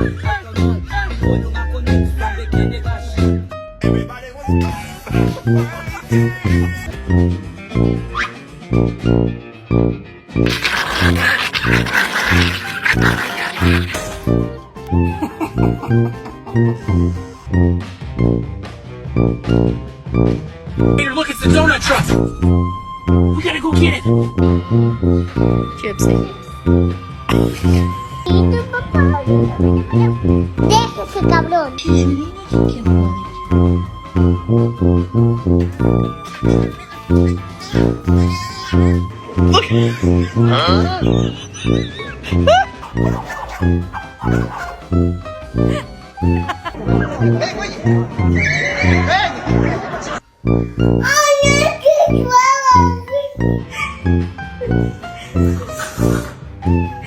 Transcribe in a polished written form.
Here, look, it's the donut truck. We gotta go get it. Gypsy. Déjese, cabrón. Look. Ay, qué